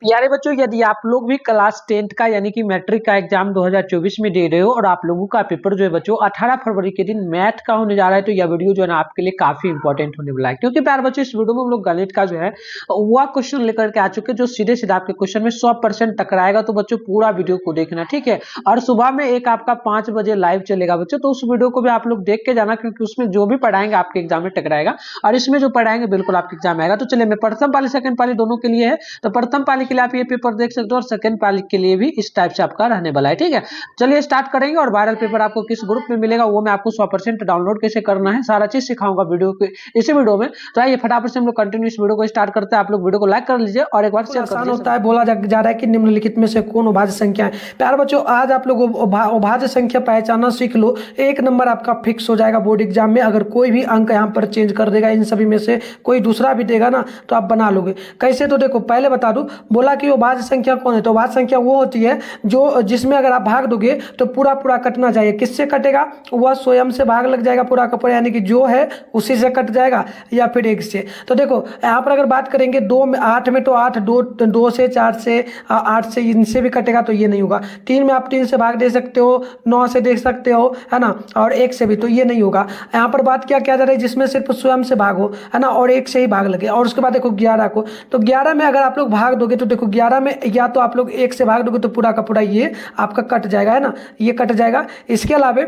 प्यारे बच्चों, यदि आप लोग भी क्लास 10th का यानी कि मैट्रिक का एग्जाम 2024 में दे रहे हो और आप लोगों का पेपर जो है बच्चों 18 फरवरी के दिन मैथ का होने जा रहा है, तो यह वीडियो जो है ना आपके लिए काफी इंपॉर्टेंट होने वाला है। क्योंकि प्यारे बच्चों, इस वीडियो में हम लोग गणित का जो है वह क्वेश्चन लेकर के आ चुके हैं जो सीधे सीधे आपके क्वेश्चन में 100% टकराएगा। तो बच्चों पूरा वीडियो को देखना, ठीक है। और सुबह में एक आपका 5 बजे लाइव चलेगा बच्चों, तो उस वीडियो को भी आप लोग देख के जाना, क्योंकि उसमें जो भी पढ़ाएंगे आपके एग्जाम में टकराएगा और इसमें जो पढ़ाएंगे बिल्कुल आपके एग्जाम में आएगा। तो चलिए, मैं प्रथम पाली सेकंड पाली दोनों के लिए है, तो प्रथम पाली के लिए आप ये पेपर देख सकते हो और सेकंड पाली के लिए भी इस टाइप से आपका रहने वाला है, ठीक है। चलिए स्टार्ट करेंगे। और वायरल पेपर आपको किस ग्रुप में मिलेगा वो मैं आपको 100% डाउनलोड कैसे करना है सारा चीज सिखाऊंगा वीडियो के इसी वीडियो में। तो आइए फटाफट से हम लोग कंटिन्यू इस वीडियो को स्टार्ट करते हैं। आप लोग वीडियो को लाइक कर लीजिए और एक बार शेयर कर होता है। बोला जा रहा है कि निम्नलिखित में से कौन अभाज्य संख्या है। प्यारे बच्चों, आज आप लोग अभाज्य संख्या पहचानना सीख लो, 1 नंबर आपका फिक्स हो जाएगा बोर्ड एग्जाम में। अगर कोई भी अंक यहाँ पर चेंज कर देगा, इन सभी में से कोई दूसरा भी देगा ना, तो आप बना लोगे। कैसे? तो देखो, पहले बता दूं, बोला कि अभाज्य संख्या कौन है। तो अभाज्य संख्या वो होती है जो जिसमें अगर आप भाग दोगे तो पूरा पूरा कटना चाहिए। किससे कटेगा? वह स्वयं से भाग लग जाएगा पूरा का पूरा, यानी कि जो है उसी से कट जाएगा, या फिर 1 से। तो देखो यहाँ पर अगर बात करेंगे 2 में 8 में, तो 8 2 से 4 से 8 से इनसे भी कटेगा, तो ये नहीं होगा। 3 में आप 3 से भाग दे सकते हो, 9 से दे सकते हो, है ना, और 1 से भी, तो ये नहीं होगा। यहाँ पर बात क्या जा रही है, जिसमें सिर्फ स्वयं से भाग हो, है ना, और 1 से ही भाग लगे। और उसके बाद देखो 11 को, तो 11 में अगर आप लोग भाग दोगे तो देखो 11 में या तो आप लोग 1 से भाग दोगे तो पूरा का पूरा ये आपका कट जाएगा, है ना, ये कट जाएगा। इसके अलावा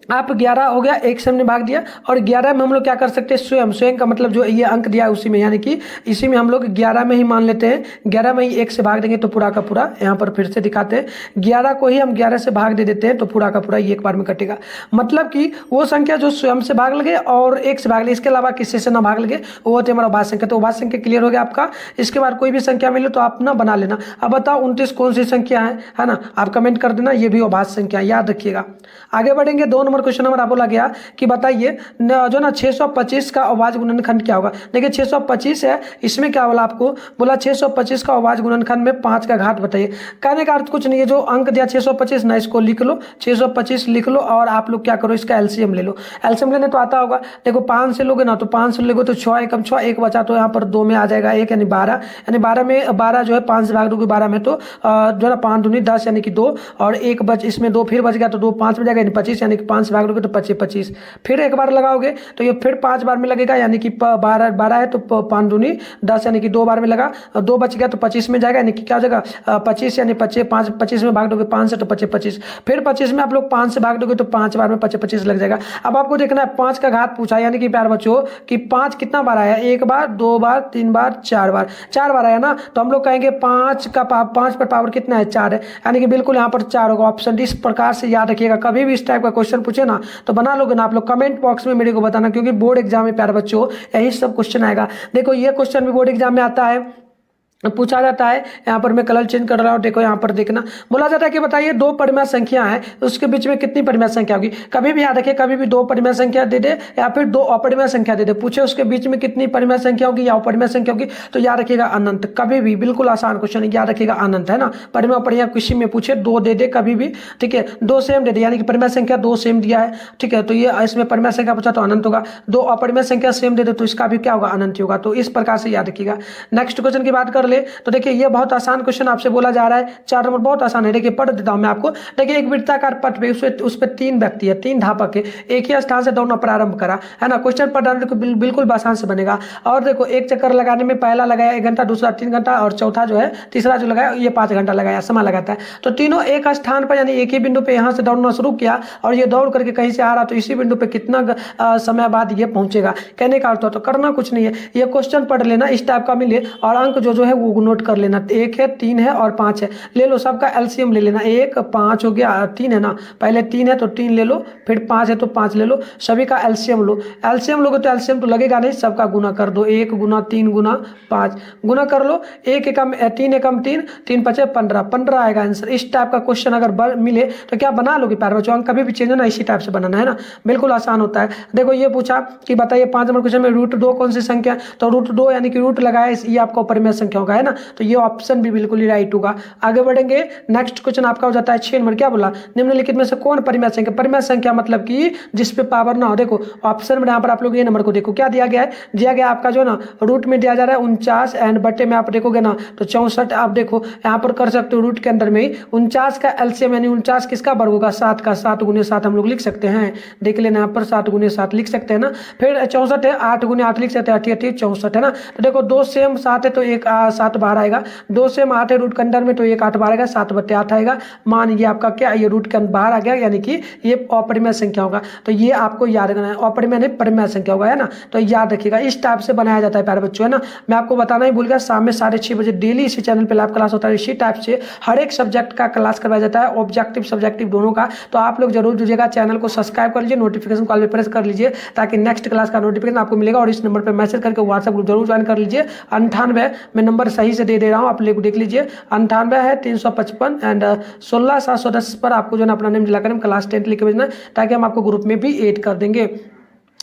आप 11 हो गया, 1 से हमने भाग दिया, और 11 में हम लोग क्या कर सकते हैं, स्वयं। स्वयं का मतलब जो ये अंक दिया है उसी में, यानी कि इसी में हम लोग 11 में ही मान लेते हैं। 11 में ही 1 से भाग देंगे तो पूरा का पूरा, यहाँ पर फिर से दिखाते हैं, 11 को ही हम 11 से भाग दे देते हैं तो पूरा का पूरा ये एक बार में कटेगा। मतलब कि वो संख्या जो स्वयं से भाग लगे और 1 से भाग लगे, इसके अलावा किसी से ना भाग लगे, वो होती है हमारा अभाज्य संख्या। तो अभाज्य संख्या क्लियर हो गया आपका। इसके बाद कोई भी संख्या मिले तो आप ना बना लेना। अब बताओ 29 कौन सी संख्या है ना, आप कमेंट कर देना, ये भी अभाज्य संख्या, याद रखिएगा। आगे बढ़ेंगे, 2 नंबर क्वेश्चन नंबर आप बोला गया कि बताइए जो ना 625 का अभाज्य गुणनखंड क्या होगा। देखिए 625 है, इसमें क्या बोला आपको, बोला 625 का अभाज्य गुणनखंड में 5 का घात बताइए। कहने का अर्थ कुछ नहीं है, जो अंक दिया 625 ना, इसको लिख लो, 625 लिख लो, और आप लोग क्या करो, इसका एलसीएम ले लो। एलसीएम लेने तो आता होगा। देखो 5 से लोगे ना, तो 5 से लोगे तो 6 एकम 6, 1 बचा तो यहाँ पर 2 में आ जाएगा 1, यानी 12। यानी 12 में 12 जो है 5 से भाग दोगे 12 में, तो जो है 5 दूनी 10, यानी कि 2, और 1 बच, इसमें 2 फिर बच गया तो 2 5 में जाएगा, यानी 25, यानी कि 5 से भाग दोगे तो 25। फिर एक बार लगाओगे तो ये फिर 5 बार में लगेगा, यानी कि 12 है तो 5 दूनी 10, यानी कि 2 बार में लगा, 2 बच गया तो 25 में जाएगा, यानी कि क्या हो जाएगा 25, यानी 25 में भाग दोगे 5 से तो 25। फिर 25 में आप लोग 5 से भाग दोगे तो 5 बार में 25 लग जाएगा। अब आपको देखना है 5 का घात पूछा, यानी कि प्यारे बच्चों कि 5 कितना बार आया, 1 बार, 2 बार, 3 बार, 4 बार, 4 बार आया ना, तो हम लोग कहेंगे 5 पर पावर कितना है, 4 है, यानी कि बिल्कुल यहाँ पर 4 होगा ऑप्शन। इस प्रकार से याद रखिएगा, कभी भी इस टाइप का क्वेश्चन पूछे ना तो बना लोगे ना, आप लोग कमेंट बॉक्स में मेरे को बताना, क्योंकि बोर्ड एग्जाम में प्यारे बच्चों यही सब क्वेश्चन आएगा। देखो ये क्वेश्चन भी बोर्ड एग्जाम में आता है, पूछा जाता है। यहाँ पर मैं कलर चेंज कर रहा हूँ, देखो यहाँ पर देखना, बोला जाता है कि बताइए 2 परिमेय संख्या है, उसके बीच में कितनी परिमेय संख्या होगी। कभी भी याद रखिए, कभी भी 2 परिमेय संख्या दे दे या फिर 2 अपरिमेय संख्या दे दे, पूछे उसके बीच में कितनी परिमेय संख्या होगी या अपरिमेय संख्या होगी, तो याद रखिएगा अनंत। कभी भी, बिल्कुल आसान क्वेश्चन है, याद रखिएगा अनंत, है ना। परिमेय अपरिमेय किसी में पूछे 2 दे दे कभी भी, ठीक है, 2 सेम दे दे, यानी कि परिमेय संख्या 2 सेम दिया है, ठीक है, तो ये इसमें परिमेय संख्या पूछा तो अनंत होगा। 2 अपरिमेय संख्या सेम दे दे तो इसका भी क्या होगा, अनंत होगा। तो इस प्रकार से याद रखिएगा। नेक्स्ट क्वेश्चन की बात कर ले तो देखिए बहुत आसान क्वेश्चन आपसे बोला जा रहा है, 4 नंबर बहुत आसान है। देखिए पढ़ देता हूं मैं आपको। देखिए एक वृत्ताकार पट पे उस पे 3 व्यक्ति है, 3 धापक है, एक ही स्थान से दौड़ना प्रारंभ करा, है ना। क्वेश्चन पढ़ने को बिल्कुल आसान से बनेगा। और देखो एक चक्कर लगाने में पहला लगाया 1 घंटा, दूसरा 3 घंटा, और चौथा जो है तीसरा जो लगाया ये 5 घंटा लगाया, समय लगाता है। तो तीनों एक स्थान पर यानी एक ही बिंदु पे यहाँ से दौड़ना शुरू किया, और ये दौड़ करके कहीं से आ रहा, तो इसी बिंदु पे कितना समय बाद ये पहुंचेगा। कहने का अर्थ तो करना कुछ नहीं है, ये क्वेश्चन पढ़ लेना, इस टाइप का मिले और अंक जो है वो नोट कर लेना। 1 है, 3 है और 5 है, ले लो, सबका एलसीएम ले लेना। 1 5 हो गया, 3 है ना, पहले 3 है तो 3 ले लो, फिर 5 है तो 5 ले लो, सभी का एलसीएम लो। एलसीएम लोगे तो एलसीएम तो लगेगा नहीं, सबका गुना कर दो, 1 गुना 3 गुना 5 गुना कर लो। 1 एकम 3 एकम 3, 3 5 15 आएगा आंसर। इस टाइप का क्वेश्चन अगर मिले तो क्या बना लोगे प्यारे बच्चों, अंक कभी भी चेंज ना इसी टाइप से बनाना, है ना, बिल्कुल आसान होता है। देखो ये पूछा कि बताइए 5 नंबर क्वेश्चन में √2 कौन सी संख्या, तो √2 यानी कि रूट लगाए, ये आपको परिमेय संख्या होगा, है ना। तो ये ऑप्शन भी बिल्कुल ही राइट होगा। आगे बढ़ेंगे, नेक्स्ट क्वेश्चन आपका हो जाता है 6 नंबर। क्या बोला, निम्नलिखित में से कौन परिमेय संख्या, परिमेय संख्या मतलब कि जिस पे पावर ना हो। देखो ऑप्शन में यहाँ पर आप लोग ये नंबर को देखो क्या दिया गया है, दिया गया आपका जो ना रूट में दिया जा रहा है 49 एंड बटे में आप देखोगे ना तो 64। आप देखो यहाँ पर कर सकते हो रूट के अंदर में ही 49 का एलसीएम यानी 49 किसका वर्ग होगा, 7 का। 7 गुने 7 हम लोग लिख सकते हैं, देख लेना यहाँ पर 7 गुने 7 लिख सकते हैं ना। फिर 64 है, 8 गुने 8 लिख सकते हैं, 88 64 है ना। तो देखो 2 सेम 7 है तो 1 7 बाहर आएगा, 2 सेम 8 है रूट के अंदर में तो 1 8 बाहर आएगा, 7 बटे 8 आएगा। मान ये आपका क्या, ये रूट के अंदर बाहर आ गया, यानी कि ये अपरिमेय संख्या होगा। तो ये आपको याद रखना है, अपरिमेय नहीं परिमेय संख्या होगा, है ना। तो याद रखिएगा, इस टाइप से बनाया जाता है प्यारे बच्चों, है ना। मैं आपको बताना ही भूल गया, शाम में 6:30 बजे डेली इसी चैनल पे लाइव क्लास होता है। इसी टाइप से हर एक सब्जेक्ट का क्लास करवाया जाता है, ऑब्जेक्टिव सब्जेक्टिव दोनों का। तो आप लोग जरूर जुड़िएगा, चैनल को सब्सक्राइब कर लीजिए, नोटिफिकेशन कॉल पे प्रेस कर लीजिए ताकि नेक्स्ट क्लास का नोटिफिकेशन आपको मिलेगा। और इस नंबर पर मैसेज करके व्हाट्सएप ग्रुप जरूर ज्वाइन कर लीजिए। 98 मैं नंबर सही से दे रहा हूँ, आप लोग देख लीजिए। 98 है 355 एंड 16710 पर आपको जो है अपना नेम दिलाकर क्लास 10 लिख के भेजना ताकि हम आपको ग्रुप में भी ऐड कर देंगे।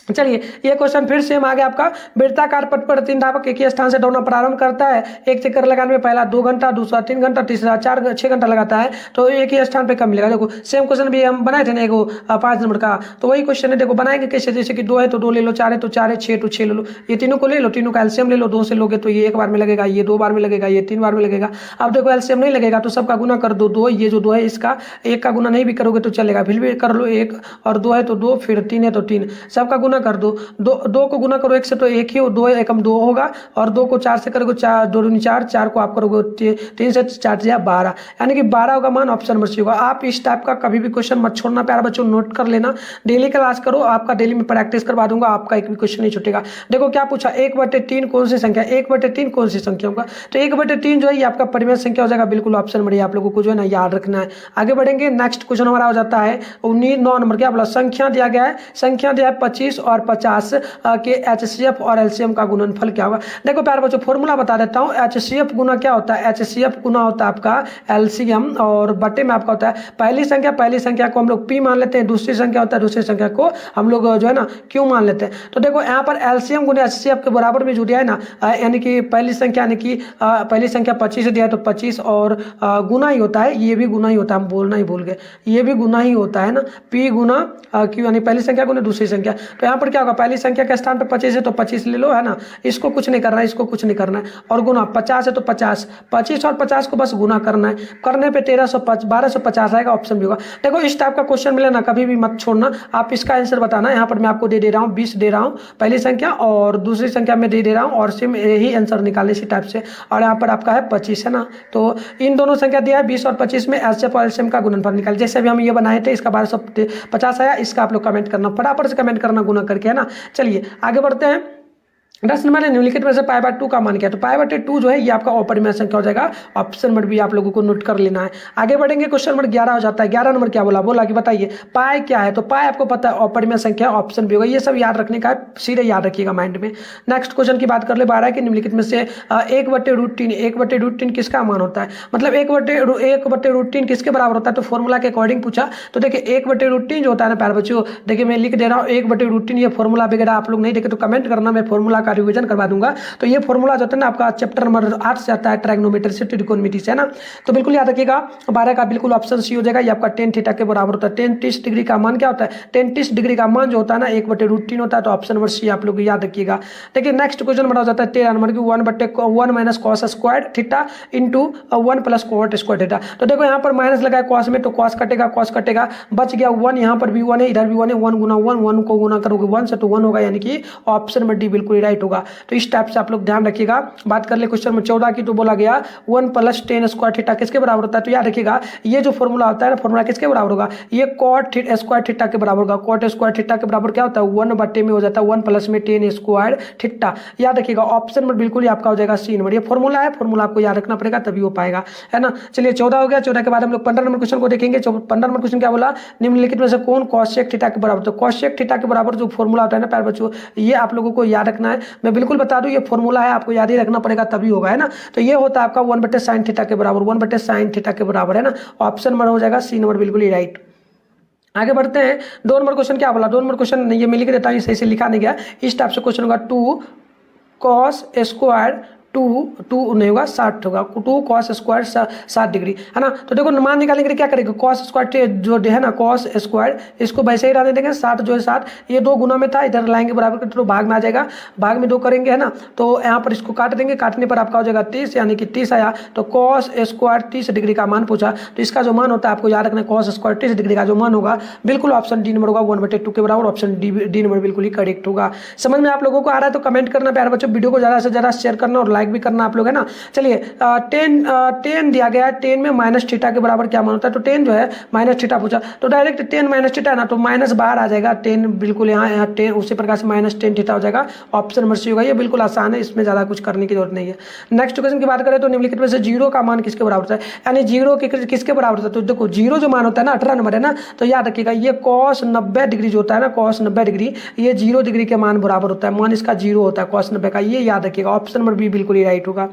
चलिए ये क्वेश्चन फिर सेम आ गया आपका, वृत्ताकार पथ पर 3 धावक एक ही स्थान से दौड़ना प्रारंभ करता है। एक चक्कर लगाने में पहला 2 घंटा, दूसरा 3 घंटा, तीसरा 6 घंटा लगाता है, तो एक ही स्थान पे कब मिलेगा। देखो सेम क्वेश्चन भी हम बनाए थे ना, एगो 5 नंबर का, तो वही क्वेश्चन है। देखो बनाएंगे कैसे, जैसे कि 2 है तो 2 ले लो, 4 है तो 4 है, 6 तो 6 ले लो, ये तीनों को ले लो, तीनों का एलसीएम ले लो। 2 से लोगे तो ये 1 बार में लगेगा, ये 2 बार में लगेगा, ये 3 बार में लगेगा। अब देखो एलसीएम नहीं लगेगा तो सबका गुना कर दो, 2 ये जो 2 है इसका 1 का गुना नहीं भी करोगे तो चलेगा, फिर भी कर लो 1 और 2 है तो 2, फिर 3 है तो 3, सबका गुना कर दो। 2 को गुना करो 1 से तो 1 ही, 2 एकम 2 होगा, और 2 को 4 से करोगे 4 2 दूनी 4, 4 को आप करोगे 3 से 4 या 12, यानी कि 12 होगा मान, ऑप्शन नंबर सी होगा। आप इस टाइप का कभी भी क्वेश्चन मत छोड़ना प्यारे बच्चों, नोट कर लेना, डेली क्लास करो, आपका डेली में प्रैक्टिस करवा दूंगा, आपका एक भी क्वेश्चन नहीं छूटेगा। देखो क्या पूछा, 1/3 कौन सी संख्या, 1/3 कौन सी संख्या होगा, तो 1/3 जो है ये आपका परिमेय संख्या हो जाएगा, बिल्कुल ऑप्शन नंबर आप लोगों को जो है ना याद रखना है। आगे बढ़ेंगे, नेक्स्ट क्वेश्चन हमारा हो जाता है 9 नंबर। क्या बोला, संख्या दिया गया है, संख्या दिया है 25 और 50 के एचसीएफ और एलसीएम का गुणनफल क्या होगा। देखो प्यारे बच्चों फॉर्मूला बता देता हूं, एचसीएफ गुना क्या होता है, एचसीएफ गुना होता है आपका एलसीएम और बटे में आपका होता है पहली संख्या को हम लोग पी मान लेते हैं, दूसरी संख्या होता है दूसरी संख्या को हम लोग जो है ना क्यू मान लेते हैं। तो देखो यहाँ पर एलसीएम गुना एचसीएफ के बराबर में जो दिया है ना, यानी कि पहली संख्या यानी कि पहली संख्या 25 दिया है तो 25 और गुना ही होता है, ये भी गुना ही होता है, हम बोलना ही भूल गए, ये भी गुना ही होता है ना, पी गुना क्यू यानी पहली संख्या गुना दूसरी संख्या। तो यहाँ पर क्या होगा, पहली संख्या के स्थान पर 25 है तो 25 ले लो, है ना, इसको कुछ नहीं करना है, इसको कुछ नहीं करना है, और गुना 50 है तो 50 25 और 50 को बस गुना करना है, करने पे 1250 आएगा, ऑप्शन भी होगा। देखो इस टाइप का क्वेश्चन मिले ना कभी भी मत छोड़ना, आप इसका आंसर बताना। यहाँ पर मैं आपको दे रहा हूँ 20 दे रहा हूँ पहली संख्या और दूसरी संख्या में दे रहा हूँ, और सेम यही आंसर निकालने इसी टाइप से, और यहाँ पर आपका है 25 है ना। तो इन दोनों संख्या दिया है 20 और 25 में एलसीएम और एलसीएम का गुणनफल निकाल, जैसे भी हम ये बनाए थे इसका 1250 आया, इसका आप लोग कमेंट करना, फटाफट से कमेंट करना गुना करके, है ना। चलिए आगे बढ़ते हैं, 10 नंबर निम्नलिखित में से π/2 का मान क्या है, तो π/2 जो है ये आपका अपरिमेय संख्या हो जाएगा, ऑप्शन नंबर भी आप लोगों को नोट कर लेना है। आगे बढ़ेंगे, क्वेश्चन नंबर 11 हो जाता है। 11 नंबर क्या बोला कि बताइए पाई क्या है, तो पाई आपको पता है अपरिमेय संख्या, ऑप्शन भी होगा, ये सब याद रखने का है, सीधे याद रखिएगा माइंड में। नेक्स्ट क्वेश्चन की बात कर ले, 12 की निम्नलिखित में से 1/√3 किसका मान होता है, मतलब 1/√3 किसके बराबर होता है, तो फॉर्मूला के अकॉर्डिंग पूछा। तो देखिए 1/√3 जो होता है ना प्यारे बच्चों, देखिए मैं लिख दे रहा हूँ 1/√3, ये फॉर्मूला वगैरह आप लोग नहीं देखे तो कमेंट करना, मैं फॉर्मूला का रिवीजन करवा दूंगा। तो ये फॉर्मूला जो है ना आपका चैप्टर नंबर 8 से आता है, ट्रायगोनोमेट्री से त्रिकोणमिति से, है ना। तो बिल्कुल याद रखिएगा 12 का बिल्कुल ऑप्शन सी हो जाएगा, ये आपका tan थीटा के बराबर होता है। tan 30 डिग्री का मान क्या होता है, tan 30 डिग्री का मान जो होता है ना 1/√3 होता है, तो ऑप्शन नंबर सी आप लोग याद रखिएगा। देखिए नेक्स्ट क्वेश्चन बड़ा हो जाता है 13 नंबर की 1/1 minus cos square theta into 1 plus coat square theta. तो देखो यहाँ पर माइनस लगा है कॉस में, तो कॉस कटेगा, बच गया 1, यहाँ पर भी 1 है, इधर भी 1 है, 1 गुना 1 को गुना करोगे 1 से तो 1 होगा, यानी कि ऑप्शन नंबर डी बिल्कुल राइट होगा। तो इस टाइप से आप लोग ध्यान रखिएगा। बात कर ले क्वेश्चन नंबर 14 की, तो बोला गया 1 प्लस tan स्क्वायर थीटा किसके बराबर होता है, तो याद रखिएगा ये जो फॉर्मूला होता है ना, फॉर्मूला किसके बराबर होगा, ये कॉट स्क्वायर थीटा के बराबर होगा। कॉट स्क्वायर थीटा के बराबर क्या होता है, 1 बटे में हो जाता है 1 प्लस में tan स्क्वायर थीटा। याद रखिएगा ऑप्शन नंबर बिल्कुल ही आपका हो जाएगा सी नंबर, ये फॉर्मूला है, फॉर्मूला आपको याद रखना पड़ेगा तभी हो पाएगा, है ना। चलिए 14 हो गया, 14 के बाद हम लोग 15 नंबर क्वेश्चन को देखेंगे। 15 नंबर क्वेश्चन क्या बोला, निम्नलिखित में से कौन कॉसेक थीटा के बराबर, तो कॉसेक थीटा के बराबर जो फॉर्मूला होता है ना प्यारे बच्चों, ये आप लोगों को याद रखना है। मैं बिल्कुल बता दूं ये फॉर्मूला है, आपको याद ही रखना पड़ेगा तभी होगा, है ना। तो ये होता है आपका 1/sin थीटा के बराबर, 1/sin थीटा के बराबर, है ना। ऑप्शन नंबर हो जाएगा सी नंबर, बिल्कुल ही राइट। आगे बढ़ते हैं, 2 नंबर क्वेश्चन क्या बोला, 2 नंबर क्वेश्चन ये मैं लिख देता हूँ, सही से लिखा नहीं गया, इस टाइप से क्वेश्चन होगा 2 cos स्क्वायर टू नहीं होगा 60 होगा, 2 कॉस स्क्वायर 60 डिग्री है ना। तो देखो मान निकालने के लिए क्या करेंगे, कॉस स्क्वायर जो है ना कॉस स्क्वायर इसको वैसे ही रहने देंगे, 60 जो है 60, ये 2 गुना में था, इधर लाएंगे बराबर करके तो भाग में आ जाएगा, भाग में 2 करेंगे है ना, तो यहाँ पर इसको काट देंगे, काटने पर आपका हो जाएगा 30, यानी कि 30 आया। तो कॉस स्क्वायर 30 डिग्री का मान पूछा, तो इसका जो मान होता है आपको याद रखना है, कॉस स्क्वायर 30 डिग्री का जो मान होगा बिल्कुल ऑप्शन डी नंबर होगा 1/2 के बराबर, ऑप्शन डी नंबर बिल्कुल ही करेक्ट होगा। समझ में आप लोगों को आ रहा है तो कमेंट करना प्यारे बच्चों, वीडियो को ज़्यादा से ज़्यादा शेयर करना और लाइक भी करना आप लोग है ना। चलिए 10 दिया गया है, 10 में माइनस थीटा के बराबर क्या मान होता है, तो 10 जो है माइनस थीटा पूछा, तो डायरेक्ट 10 माइनस थीटा ना, तो माइनस बाहर आ जाएगा, 10 बिल्कुल यहाँ 10 उसी प्रकार से माइनस 10 थीटा हो जाएगा, ऑप्शन नंबर सी होगा। ये बिल्कुल आसान है, इसमें ज़्यादा कुछ करने की जरूरत नहीं है। नेक्स्ट क्वेश्चन की बात करें तो निम्नलिखित में से 0 का मान किसके बराबर होता है, यानी 0 किसके बराबर होता है, तो देखो 0 जो मान होता है ना 18 नंबर है ना, तो याद रखिएगा ये कॉस 90 डिग्री जो होता है ना, कॉस 90 डिग्री ये 0 डिग्री के मान बराबर होता है, मान इसका 0 होता है कॉस 90 का, ये याद रखिएगा, ऑप्शन नंबर बी बिल्कुल ही राइट होगा।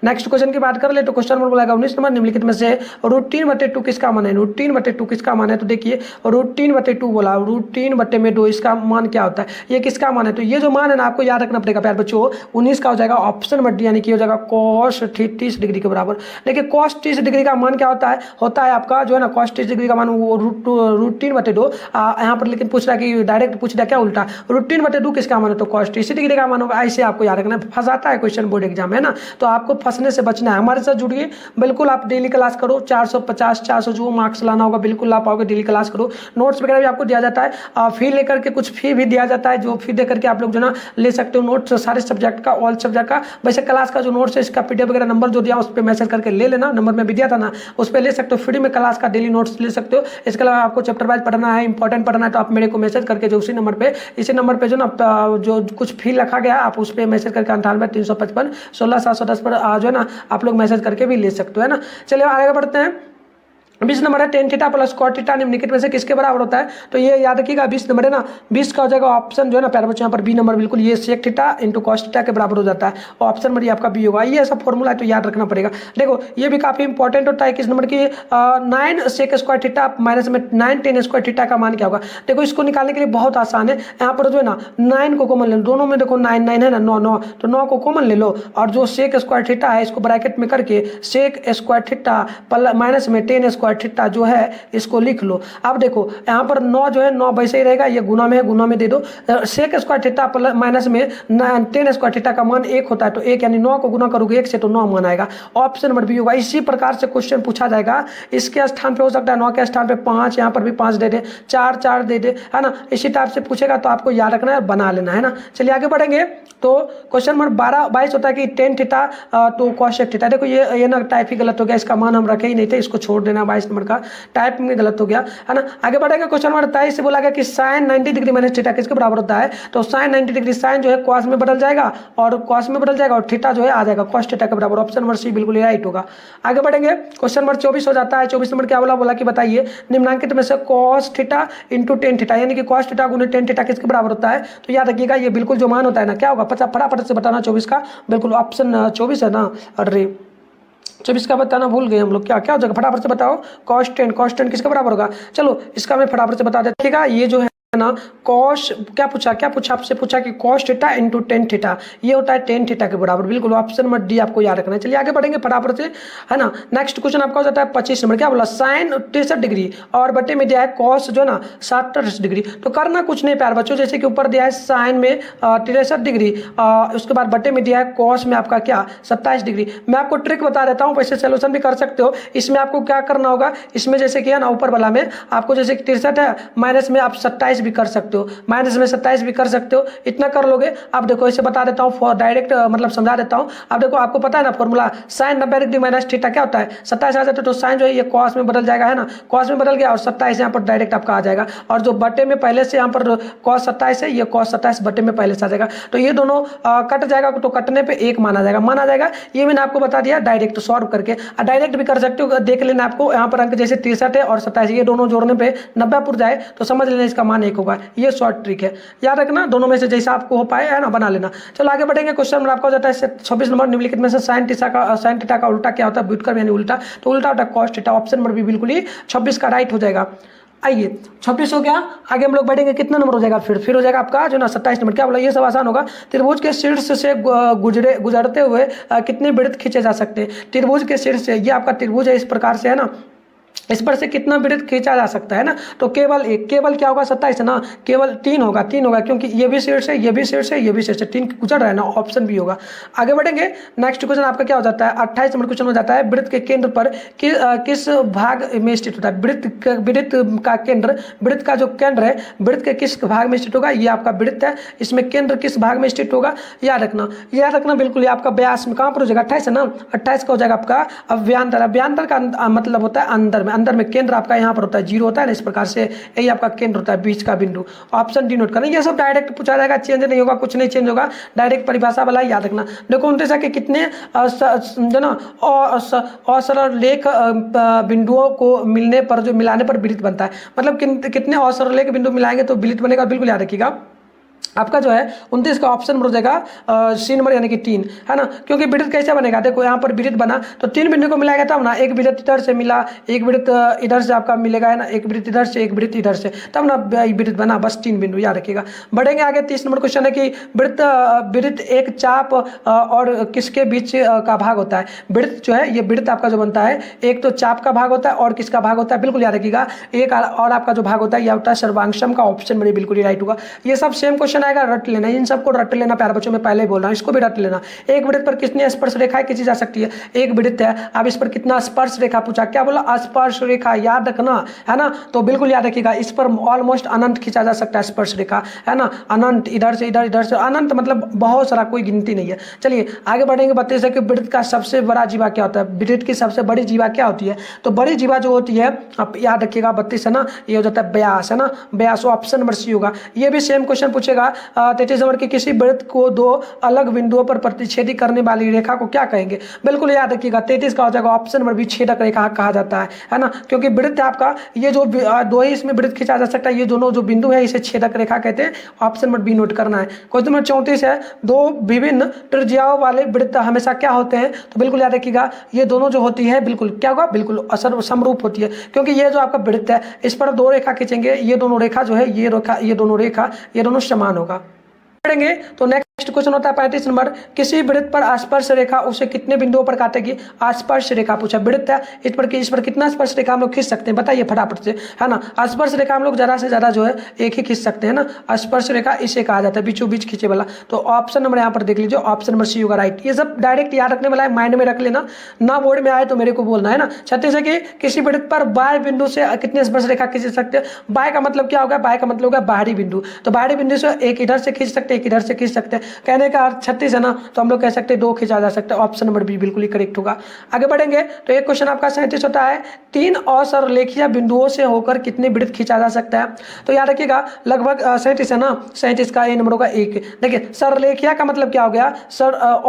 नेक्स्ट क्वेश्चन की बात कर ले तो क्वेश्चन नंबर बोलेगा 19 नंबर, निम्नलिखित में से √3/2 किसका मान है, √3/2 किसका मान है, तो देखिए √3/2 बोला, √3/2 इसका मान क्या होता है, ये किसका मान है, तो ये जो मान है ना आपको याद रखना पड़ेगा प्यारे बच्चों, 19 का हो जाएगा ऑप्शन नंबर डी, यानी कि हो जाएगा कॉस 30 डिग्री के बराबर। देखिए कॉस 30 डिग्री का मान क्या होता है आपका जो है ना कॉस 30 डिग्री का मान वो √3/2 यहाँ पर, लेकिन पूछ रहा है कि डायरेक्ट पूछ रहा है क्या उल्टा, √3/2 किसका मान है, तो कॉस 30 डिग्री का मान होगा। ऐसे आपको याद रखना है, फंसाता है क्वेश्चन बोर्ड एग्जाम है ना, तो आपको फंसने से बचना है। हमारे साथ जुड़िए, बिल्कुल आप डेली क्लास करो, 450 400 जो मार्क्स लाना होगा बिल्कुल ला पाओगे, डेली क्लास करो, नोट्स वगैरह भी आपको दिया जाता है, फी लेकर के कुछ फी भी दिया जाता है, जो फी दे करके आप लोग जो ना ले सकते हो नोट्स सारे सब्जेक्ट का, ऑल सब्जेक्ट का। वैसे क्लास का जो नोट्स है इसका PDF वगैरह नंबर जो दिया उस पर मैसेज करके ले लेना, नंबर में भी दिया था ना, उस पर ले सकते हो, फ्री में क्लास का डेली नोट्स ले सकते हो। इसके अलावा आपको चैप्टर वाइज पढ़ना है, इंपॉर्टेंट पढ़ना है, तो आप मेरे को मैसेज करके जो इसी नंबर पे जो ना जो कुछ फी रखा गया आप उस पर मैसेज करके 98 355 16 710 पर जो है ना आप लोग मैसेज करके भी ले सकते हो है ना। चलिए आगे बढ़ते हैं। 20 नंबर है tan theta plus cot theta निम्नलिखित में से किसके बराबर होता है, तो ये याद रखिएगा 20 नंबर है ना, 20 का हो जाएगा ऑप्शन जो है ना प्यारे बच्चों यहाँ पर बी नंबर बिल्कुल, ये sec theta into cos theta के बराबर हो जाता है, ऑप्शन नंबर ये आपका बी होगा। ये ऐसा फॉर्मूला है तो याद रखना पड़ेगा। देखो ये भी काफी इंपॉर्टेंट होता है, किस नंबर की 9 sec स्क्वायर थीटा माइनस में 9 tan स्क्वायर थीटा का मान क्या होगा। देखो इसको निकालने के लिए बहुत आसान है, यहाँ पर जो है ना 9 को कॉमन ले लो, दोनों में देखो 9 9 है ना 9 9, तो 9 को कॉमन ले लो, और जो sec स्क्वायर थीटा है इसको ब्रैकेट में करके sec स्क्वायर थीटा माइनस में tan स्क्वायर थीटा जो है इसको लिख लो। अब देखो यहाँ पर 9 जो है 9 वैसे ही रहेगा, ये गुना में है, गुना में दे दो, sec square theta plus minus में tan स्क्वायर थीटा का मान 1 होता है, तो 1 यानी 9 को गुना करोगे 1 से तो 9 मान आएगा, ऑप्शन नंबर बी होगा। इसी प्रकार से क्वेश्चन पूछा जाएगा, इसके स्थान पे हो सकता है 9 के स्थान पे 5, यहाँ पर भी 5 दे दे, 4 4 दे दे है ना, इसी टाइप से पूछेगा तो आपको याद रखना है, बना लेना है ना। चलिए आगे बढ़ेंगे तो क्वेश्चन नंबर 22 होता है कि tan थीटा तो cos थीटा। देखो ये ना टाइप ही गलत हो गया, इसका मान हम रखे ही नहीं थे, इसको छोड़ देना, 22 नंबर का टाइप में गलत हो गया है ना। आगे बढ़ेगा क्वेश्चन नंबर 23 से बोला गया कि sin 90 डिग्री माइनस थीटा किसके बराबर होता है, तो sin 90 डिग्री sin जो है cos में बदल जाएगा और cos में बदल जाएगा और थीटा जो है आ जाएगा cos थीटा के बराबर, ऑप्शन नंबर सी बिल्कुल राइट होगा। आगे बढ़ेंगे क्वेश्चन नंबर 24 हो जाता है। 24 नंबर क्या बोला कि बताइए निम्नांकित में से cos theta into tan theta, यानी कि cos थीटा गुने tan थीटा किसके बराबर होता है, तो याद रखिएगा ये बिल्कुल जो मान होता है ना क्या होगा, फटाफट से बताना 24 का, बिल्कुल ऑप्शन 24 है ना, अरे 24 का बताना भूल गए हम लोग, क्या क्या हो जाएगा फटाफट से बताओ, cos tan किसके बराबर होगा। चलो इसका मैं फटाफट से बता देगा, ये जो है ना cos क्या पूछा आपसे पूछा कि cos theta into tan theta, ये होता है tan थीटा के बराबर, बिल्कुल ऑप्शन नंबर डी आपको याद रखना है। चलिए आगे बढ़ेंगे फटाफट से है ना। नेक्स्ट क्वेश्चन आपका हो जाता है 25 नंबर, क्या बोला sin 63 डिग्री और बटे में दिया है cos जो है ना 67 डिग्री। तो करना कुछ नहीं प्यार बच्चों, जैसे कि ऊपर दिया है sin में 63 डिग्री, उसके बाद बटे में दिया है cos में आपका क्या 27 डिग्री। मैं आपको ट्रिक बता देता हूँ, वैसे सोल्यूशन भी कर सकते हो। इसमें आपको क्या करना होगा, इसमें जैसे कि है ना ऊपर वाला में आपको जैसे 63 है, माइनस में आप 27 भी कर सकते हो, माइनस में 27 भी कर सकते हो, इतना कर लोगे। अब देखो इसे बता देता हूँ डायरेक्ट मतलब समझा देता हूँ। अब देखो आपको पता है ना formula, sin 90 degree minus theta क्या होता है 27 आ जाता है, तो sin जो है ये cos में बदल जाएगा है ना, cos में बदल गया और 27 यहाँ पर डायरेक्ट आपका आ जाएगा, और जो बटे में पहले से यहाँ पर cos 27 है, ये cos 27 बटे में पहले से आ जाएगा, तो ये दोनों कट जाएगा, तो कटने पे 1 माना जाएगा। ये मैंने आपको बता दिया डायरेक्ट सॉल्व करके, डायरेक्ट भी कर सकते हो, देख लेना आपको यहाँ पर अंक जैसे 63 है और 27, ये दोनों जोड़ने पे 90 पुर जाए तो समझ लेना इसका मान 1 होगा। ये शॉर्ट ट्रिक है, याद रखना, दोनों में से जैसा आपको हो पाए है ना बना लेना। चलो आगे बढ़ेंगे। क्वेश्चन नंबर आपका हो जाता है 26 नंबर, निम्नलिखित में से sin थीटा का उल्टा क्या होता है, व्युत्क्रम यानी उल्टा, तो उल्टा होता है cos थीटा, ऑप्शन नंबर भी बिल्कुल ही 26 का राइट हो जाएगा। आइए 26 हो गया। आगे हम लोग बढ़ेंगे, कितना नंबर हो जाएगा, फिर हो जाएगा आपका जो ना 27 नंबर। क्या बोला, ये सब आसान होगा। त्रिभुज के शीर्ष से गुजरते हुए कितने वृत्त खींचे जा सकते हैं। त्रिभुज के शीर्ष से, ये आपका त्रिभुज है इस प्रकार से है ना, इस पर से कितना वृत्त खींचा जा सकता है ना, तो केवल एक, केवल क्या होगा 27 है ना, केवल 3 होगा, 3 होगा, क्योंकि ये भी शीर्ष है, ये भी शीर्ष है, ये भी शीर्ष है, 3 गुजर रहा है ना, ऑप्शन भी होगा। आगे बढ़ेंगे, नेक्स्ट क्वेश्चन आपका क्या हो जाता है, 28 नंबर क्वेश्चन हो जाता है, वृत्त के केंद्र पर किस भाग में स्थित होता है। वृत्त का केंद्र, वृत्त का जो केंद्र है, वृत्त के किस भाग में स्थित होगा, ये आपका वृत्त है, इसमें केंद्र किस भाग में स्थित होगा, याद रखना बिल्कुल। ये आपका व्यास में कहाँ पर हो जाएगा, 28 है ना, 28 का हो जाएगा आपका अभ्यंतर। अभ्यंतर का मतलब होता है अंदर में, अंदर में केंद्र आपका यहाँ पर होता है, 0 होता है ना, इस प्रकार से यही आपका केंद्र होता है, बीच का बिंदु। ऑप्शन डी नोट करना। ये सब डायरेक्ट पूछा जाएगा, चेंज नहीं होगा, कुछ नहीं चेंज होगा, डायरेक्ट परिभाषा वाला याद रखना। देखो 29 के कितने जो ना असरलेख बिंदुओं को मिलने पर, जो मिलाने पर वृत्त बनता है, मतलब कितने असरलेख बिंदु मिलाएंगे तो वृत्त बनेगा, बिल्कुल याद रखिएगा। आपका जो है 29 का ऑप्शन नंबर हो जाएगा सी नंबर, यानी कि 3 है ना, क्योंकि वृत्त कैसे बनेगा, देखो यहाँ पर वृत्त बना तो 3 बिंदु को मिलाएगा तब ना, एक वृत्त इधर से मिला, एक वृत्त इधर से आपका मिलेगा है ना, एक वृत्त इधर से, एक वृत्त इधर से, तब ना वृत्त बना, बस 3 बिंदु याद रखिएगा। बढ़ेंगे आगे, 30 नंबर क्वेश्चन है कि वृत्त एक चाप और किसके बीच का भाग होता है। वृत्त जो है, ये वृत्त आपका जो बनता है, एक तो चाप का भाग होता है और किसका भाग होता है, बिल्कुल याद रखिएगा, एक और आपका जो भाग होता है यह होता है सर्वांगसम का। ऑप्शन मेरे बिल्कुल ही राइट होगा। ये सब सेम क्वेश्चन आएगा, रट लेना, इन सबको रट लेना प्यारे बच्चों, में पहले ही बोल रहा हूं, इसको भी रट लेना। एक वृत्त पर कितनी स्पर्श रेखाएं खींची जा सकती है, एक वृत्त है, अब इस पर कितना स्पर्श रेखा पूछा, क्या बोला, स्पर्श रेखा, याद रखना है ना, तो बिल्कुल याद रखिएगा, इस पर ऑलमोस्ट अनंत खींचा जा सकता है स्पर्श रेखा, है ना, अनंत, इधर से इधर, इधर से अनंत, मतलब बहुत सारा, कोई गिनती नहीं है। चलिए आगे बढ़ेंगे, 32 है कि वृत्त का सबसे बड़ा जीवा क्या होता है। वृत्त की सबसे बड़ी जीवा क्या होती है, तो बड़ी जीवा जो होती है, आप याद रखिएगा 32 है ना, ये हो जाता है व्यास, है ना, व्यास, ऑप्शन नंबर सी होगा। ये भी सेम क्वेश्चन पूछेगा 33 नंबर की, किसी वृत्त को 2 अलग बिंदुओं पर प्रतिच्छेदी करने वाली रेखा को क्या कहेंगे, बिल्कुल याद रखिएगा 33 का हो जाएगा ऑप्शन नंबर बी, छेदक रेखा कहा जाता है ना, क्योंकि वृत्त आपका ये जो 2 ही इसमें वृत्त खींचा जा सकता है, ये दोनों जो बिंदु है इसे छेदक रेखा कहते हैं, ऑप्शन नंबर बी नोट करना है। क्वेश्चन नंबर 34 है, 2 विभिन्न त्रिज्याओं वाले वृत्त हमेशा क्या होते हैं, तो बिल्कुल याद रखिएगा, ये दोनों जो होती है बिल्कुल क्या होगा, बिल्कुल समरूप होती है, क्योंकि ये जो आपका वृत्त है इस पर 2 रेखा खींचेंगे, ये दोनों रेखा जो है, ये रेखा, ये दोनों रेखा, ये दोनों समान होगा। पढ़ेंगे तो नेक्स्ट क्वेश्चन होता है 35 नंबर, किसी वृत्त पर स्पर्श रेखा उसे कितने बिंदुओं पर काटेगी। स्पर्श रेखा पूछा, वृत्त है, इस पर कितना स्पर्श रेखा हम लोग खींच सकते हैं, बताइए फटाफट से, है ना। स्पर्श रेखा हम लोग ज्यादा से ज्यादा जो है एक ही खींच सकते हैं ना, स्पर्श रेखा इसे कहा जाता है, बीचों बीच खींचे वाला। तो ऑप्शन नंबर यहाँ पर देख लीजिए, ऑप्शन नंबर सी होगा राइट। ये सब डायरेक्ट याद रखने वाला है, माइंड में रख लेना, ना बोर्ड में आए तो मेरे को बोलना है ना। 36 है कि किसी वृत्त पर बाह्य बिंदु से कितने स्पर्श रेखा खींच सकते हैं। बाह्य का मतलब क्या होगा, बाह्य का मतलब होगा बाहरी बिंदु, तो बाहरी बिंदु से एक इधर से खींच सकते हैं, एक इधर से खींच सकते हैं, कहने का 36 है ना, तो हम लोग कह सकते हैं 2 खींचा जा सकता है, ऑप्शन नंबर बी बिल्कुल ही करेक्ट होगा। आगे बढ़ेंगे तो एक क्वेश्चन आपका 37 होता है, 3 असरलेखीय बिंदुओं से होकर कितने वृत्त खींचा जा सकता है। तो याद रखिएगा लगभग 37 है ना, 37 का ए नंबर होगा 1। देखिए सरलेखिया का मतलब क्या हो गया,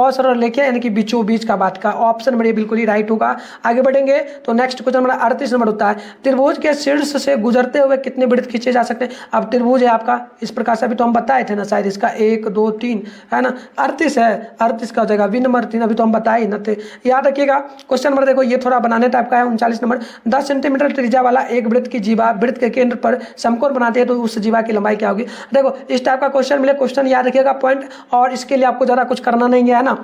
असरलेखिया यानी कि बीचों बीच का बात का, ऑप्शन नंबर ए बिल्कुल ही राइट होगा। आगे बढ़ेंगे तो नेक्स्ट क्वेश्चन नंबर 38 नंबर होता है, त्रिभुज के शीर्ष से गुजरते हुए कितने वृत्त खींचे जा सकते हैं। अब त्रिभुज है आपका, इस प्रकार से अभी तो हम बताए थे ना शायद, इसका 1 2 3 है ना, 38 है, 38 का हो जाएगा बी नंबर 3, अभी तो हम बताए ना थे। याद रखिएगा क्वेश्चन नंबर देखो, ये थोड़ा बनाने टाइप का है। 39 नंबर, 10 सेंटीमीटर त्रिज्या वाला एक वृत्त की जीवा वृत्त के केंद्र पर समकोण बनाते हैं, तो उस जीवा की लंबाई क्या होगी। देखो इस टाइप का क्वेश्चन मिले, क्वेश्चन याद रखिएगा पॉइंट, और इसके लिए आपको ज़्यादा कुछ करना नहीं है ना।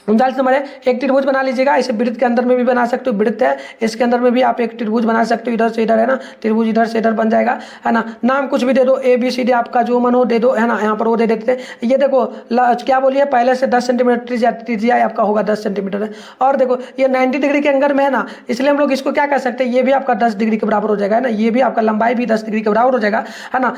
39 नंबर है, एक त्रिभुज बना लीजिएगा, इसे वृत्त के अंदर में भी बना सकते हो, वृत्त है इसके अंदर में भी आप एक त्रिभुज बना सकते हो, इधर से इधर है ना, त्रिभुज इधर से इधर बन जाएगा, है ना। नाम कुछ भी दे दो, ABCD आपका जो मन हो दे दो, है ना, यहाँ पर वो दे देते हैं। ये देखो क्या बोलिए, पहले से 10 सेंटीमीटर त्रिज्या आपका होगा 10 सेंटीमीटर है, और देखो ये 90 डिग्री के अंदर में है ना, इसलिए हम लोग इसको क्या कर सकते हैं, ये भी आपका 10 डिग्री के बराबर हो जाएगा, है ना, ये भी आपका लंबाई भी 10 डिग्री के बराबर हो जाएगा, है ना,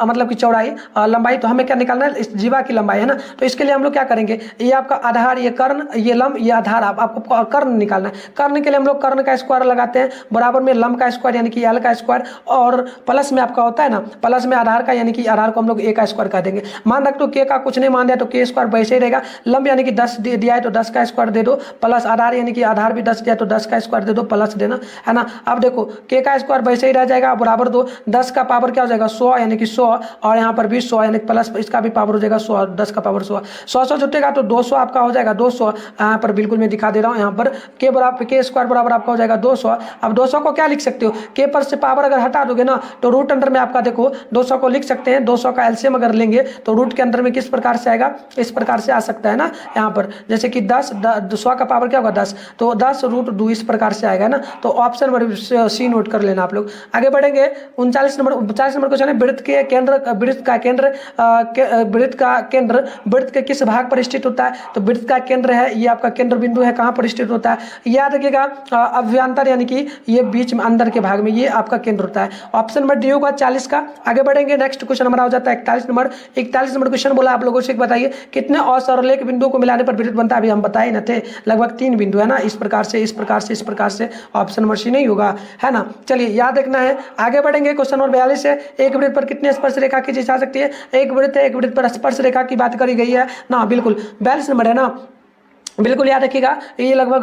मतलब कि चौड़ाई लंबाई, तो हमें क्या निकालना है, इस जीवा की लंबाई, है ना। तो इसके लिए हम लोग क्या करेंगे, ये आपका आधार, ये कर्ण, ये लंब, ये आधार, आपको कर्ण निकालना है। कर्ण के लिए हम लोग कर्ण का स्क्वायर लगाते हैं, बराबर में लंब का स्क्वायर यानी कि एल का स्क्वायर, और प्लस में आपका होता है ना, प्लस में आधार का यानी कि आधार को हम लोग ए का स्क्वायर कह देंगे। मान रख तो के का कुछ नहीं मान दिया तो के स्क्वायर वैसे ही रहेगा। लंब यानी कि 10 दिया है तो 10 का स्क्वायर दे दो, प्लस आधार यानी कि आधार भी 10 दिया तो 10 का स्क्वायर दे दो, प्लस देना, है ना। अब देखो के का स्क्वायर वैसे ही रह जाएगा, बराबर दो, 10 का पावर क्या हो जाएगा 100 यानी कि 100, और यहाँ पर भी 100 यानी प्लस इसका भी पावर हो जाएगा 100, 10 का पावर 100, 100 जुटेगा तो 200 आपका हो जाएगा, 200, यहाँ पर बिल्कुल मैं दिखा दे रहा हूँ। यहाँ पर के बराबर के स्क्वायर बराबर आपका हो जाएगा 200। अब 200 को क्या लिख सकते हो, के पर से पावर अगर हटा दोगे ना तो रूट अंडर में आपका देखो 200 को लिख सकते हैं। 200 का एलसीएम अगर लेंगे तो रूट के अंदर में किस प्रकार से आएगा, इस प्रकार से आ सकता है ना। यहाँ पर जैसे कि 100 का पावर क्या होगा 10, तो 10 रूट 2 इस प्रकार से आएगा ना। तो ऑप्शन नंबर सी नोट कर लेना आप लोग। आगे बढ़ेंगे 39 नंबर क्वेश्चन है, वृत्त का केंद्र वृत्त के किस भाग पर स्थित होता है। तो वृत्त का केंद्र है, ये आपका केंद्र बिंदु है, कहाँ पर स्थित होता है याद रखिएगा, अभ्यंतर यानी कि ये बीच में अंदर के भाग में ये आपका केंद्र होता है। ऑप्शन नंबर डी होगा 40 का। आगे बढ़ेंगे, नेक्स्ट क्वेश्चन हमारा हो जाता है 41 नंबर क्वेश्चन बोला आप लोगों से, बताइए कितने असरलेख बिंदुओं को मिलाने पर वृत्त बनता है। अभी हम बताए न थे, लगभग 3 बिंदु है ना, इस प्रकार से इस प्रकार से इस प्रकार से। ऑप्शन नंबर सी नहीं होगा, है ना। चलिए याद रखना है। आगे बढ़ेंगे, क्वेश्चन नंबर 42 है, एक वृत्त पर कितने स्पर्श रेखा खींची जा सकती है। एक वृत्त है, एक वृत्त पर स्पर्श रेखा की बात करी गई है ना, बिल्कुल 42 नंबर है ना, बिल्कुल याद रखिएगा। ये लगभग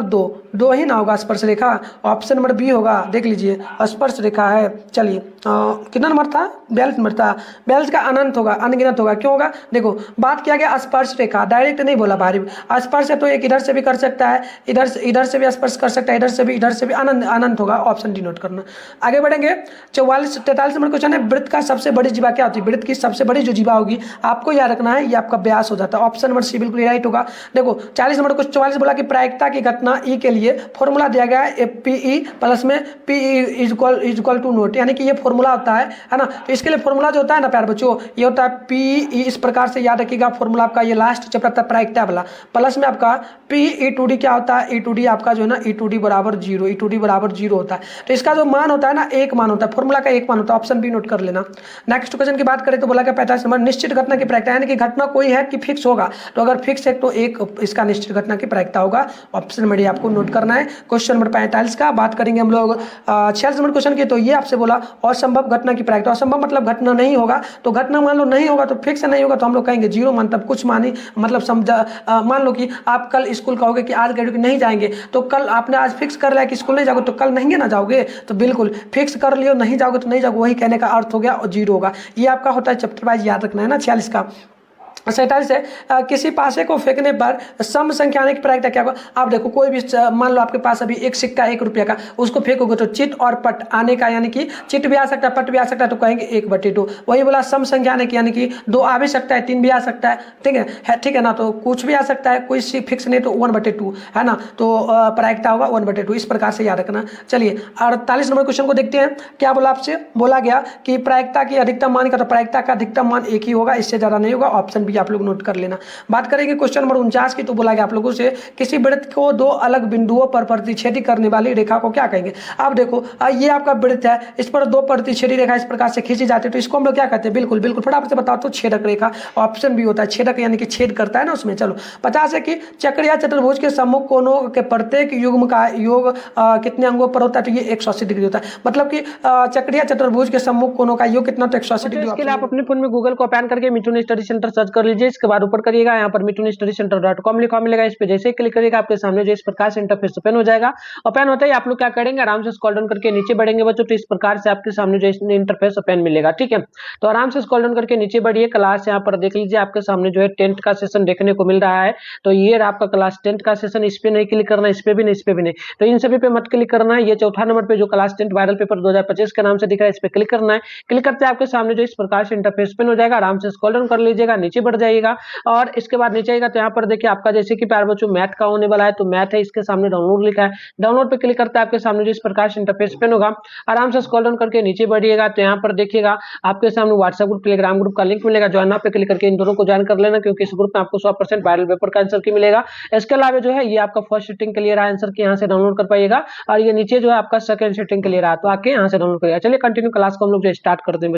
दो ही ना होगा स्पर्श रेखा। ऑप्शन नंबर बी होगा, देख लीजिए स्पर्श रेखा है। चलिए कितना नंबर था, 42 नंबर था। 42 का अनंत होगा, अनगिनत होगा। क्यों होगा, देखो बात किया गया स्पर्श रेखा, डायरेक्ट नहीं बोला बाहरी। स्पर्श है तो एक इधर से भी कर सकता है, इधर से भी स्पर्श कर सकता है, इधर से भी अनंत होगा। ऑप्शन डी नोट करना। आगे बढ़ेंगे 43 नंबर क्वेश्चन है, वृत्त का सबसे बड़ी जीवा क्या होती है। वृत्त की सबसे बड़ी जो जीवा होगी आपको याद रखना है, ये आपका व्यास हो जाता है। ऑप्शन नंबर सी बिल्कुल राइट होगा। देखो 40 नंबर 44 बोला कि प्रायिकता की घटना ई के लिए फॉर्मूला दिया गया है पीई प्लस में पीई इक्वल टू नोट, यानी कि ये फॉर्मूला होता है ना। तो इसके लिए फॉर्मूला जो होता है ना प्यार बच्चों, ये होता है पीई, इस प्रकार से याद रखिएगा। फॉर्मूला आपका ये लास्ट चैप्टर था प्रायिकता वाला, प्लस में आपका पी ई टू डी क्या होता है, ई टू डी आपका जो है ना ई टू डी बराबर 0 होता है। तो इसका जो मान होता है ना एक मान होता है, फॉर्मूला का एक मान होता है। ऑप्शन बी नोट कर लेना। नेक्स्ट क्वेश्चन की बात करें तो बोला क्या 45 नंबर, निश्चित घटना की प्रायिकता, यानी कि घटना कोई है कि फिक्स होगा। तो अगर फिक्स है तो एक इसका निश्चित घटना की प्रायिकता होगा। ऑप्शन नंबर आपको नोट करना है। क्वेश्चन नंबर 45 का बात करेंगे हम लोग 46 नंबर क्वेश्चन की। तो ये आपसे बोला असंभव घटना की प्रायिकता, असंभव मतलब घटना नहीं होगा। तो घटना मान लो नहीं होगा तो फिक्स नहीं होगा तो हम लोग कहेंगे 0 मान, तब कुछ मानी मतलब मान लो कि आप कल स्कूल कहोगे कि आज नहीं जाएंगे, तो कल आपने आज फिक्स कर लिया कि स्कूल नहीं जाओगे, तो कल नहीं ना जाओगे। तो बिल्कुल फिक्स कर लियो, नहीं जाओगे तो नहीं जाओगे, वही कहने का अर्थ हो गया और 0 होगा। ये आपका होता है चैप्टर वाइज, याद रखना है ना। 46 का 47 है, किसी पासे को फेंकने पर सम संख्या आने की प्रायिकता क्या होगा। आप देखो कोई भी मान लो आपके पास अभी एक सिक्का 1 रुपये का, उसको फेंकोगे तो चिट और पट आने का, यानी कि चिट भी आ सकता है पट भी आ सकता है, तो कहेंगे 1/2। वही बोला सम संख्या आने की, यानी कि 2 आ भी सकता है 3 भी आ सकता है, ठीक है ना। तो कुछ भी आ सकता है, कोई फिक्स नहीं, तो 1/2 है ना। तो प्रायिकता होगा 1/2, इस प्रकार से याद रखना। चलिए 48 नंबर क्वेश्चन को देखते हैं। क्या बोला आपसे, बोला गया कि प्रायिकता की अधिकतम मान का, तो प्रायिकता का अधिकतम मान 1 ही होगा, इससे ज्यादा नहीं होगा। ऑप्शन आप लोग नोट कर लेना। बात करेंगे क्वेश्चन नंबर 49 की। तो बोला गया आप लोगों से किसी वृत्त को 2 अलग बिंदुओं पर प्रतिच्छेदी करने वाली रेखा को क्या कहेंगे। आप देखो ये आपका वृत्त है, इस पर 2 प्रतिच्छेदी रेखा इस प्रकार से खींची जाती है, तो इसको हम लोग क्या कहते हैं। बिल्कुल फटाफट से बताओ तो छेदक रेखा। ऑप्शन भी होता है छेदक, यानी कि छेद करता है ना उसमें। चलो 50 है कि चक्र या चतुर्भुज के सम्मुख कोनों के प्रत्येक युग्म का योग कितने अंगों पर होता है। तो ये 180 डिग्री होता है, मतलब कि चक्र या चतुर्भुज के सम्मुख कोनों का योग कितना, तो 180 डिग्री। इसके लिए आप अपने फोन में गूगल को ओपन करके मिथुन स्टडी सेंटर सर्च कर लीजिए। इसके बाद ऊपर करिएगा, यहाँ पर mithunsstudycenter.com लिखा मिलेगा। इस पे जैसे ही क्लिक करिएगा आपके सामने जो इस प्रकार से इंटरफेस ओपन हो जाएगा। ओपन होता ही आप लोग क्या करेंगे, आराम से स्क्रॉल डाउन करके नीचे बढ़ेंगे बच्चों, तो इस प्रकार से आपके सामने जो इंटरफेस ओपन मिलेगा। ठीक है, तो आराम से स्क्रॉल डाउन करके नीचे बढ़िए। क्लास यहाँ पर देख लीजिए, आपके सामने जो है 10th का सेशन देखने को मिल रहा है। तो ये आपका क्लास 10th का सेशन, इस पे नहीं क्लिक करना, इस पे भी नहीं, इस पे भी नहीं, तो इन सभी पे मत क्लिक करना है। ये चौथा नंबर पे जो क्लास 10th वायरल पेपर 2025 के नाम से दिख रहा है, इस पे क्लिक करना है। क्लिक करते आपके सामने जो इस प्रकार से इंटरफेस ओपन हो जाएगा। आराम से स्क्रॉल डाउन कर लीजिएगा, नीचे बढ़ जाइएगा और इसके बाद नीचे आएगा तो यहाँ पर देखिए आपका जैसे कि प्यारे बच्चों मैथ का होने वाला है, तो मैथ है, इसके सामने डाउनलोड लिखा है। डाउनलोड पे क्लिक करते हैं आपके सामने जो इस प्रकार से इंटरफेस ओपन होगा। आराम से स्क्रॉल डाउन करके नीचे बढ़िएगा तो यहाँ पर देखिएगा आपके सामने व्हाट्सएप ग्रुप, टेलीग्राम ग्रुप का लिंक मिलेगा। ज्वाइन पे क्लिक करके इन दोनों को ज्वाइन कर लेना, क्योंकि इस ग्रुप में आपको 100% वायरल पेपर का आंसर की मिलेगा। इसके अलावा जो है ये आपका फर्स्ट सिटिंग क्लियर है आंसर की, यहाँ से डाउनलोड कर पाइएगा, और ये नीचे जो है आपका सेकंड सिटिंग क्लियर है, तो आके यहाँ से डाउनलोड करिएगा। चलिए कंटिन्यू क्लास को हम लोग जो स्टार्ट करते हैं।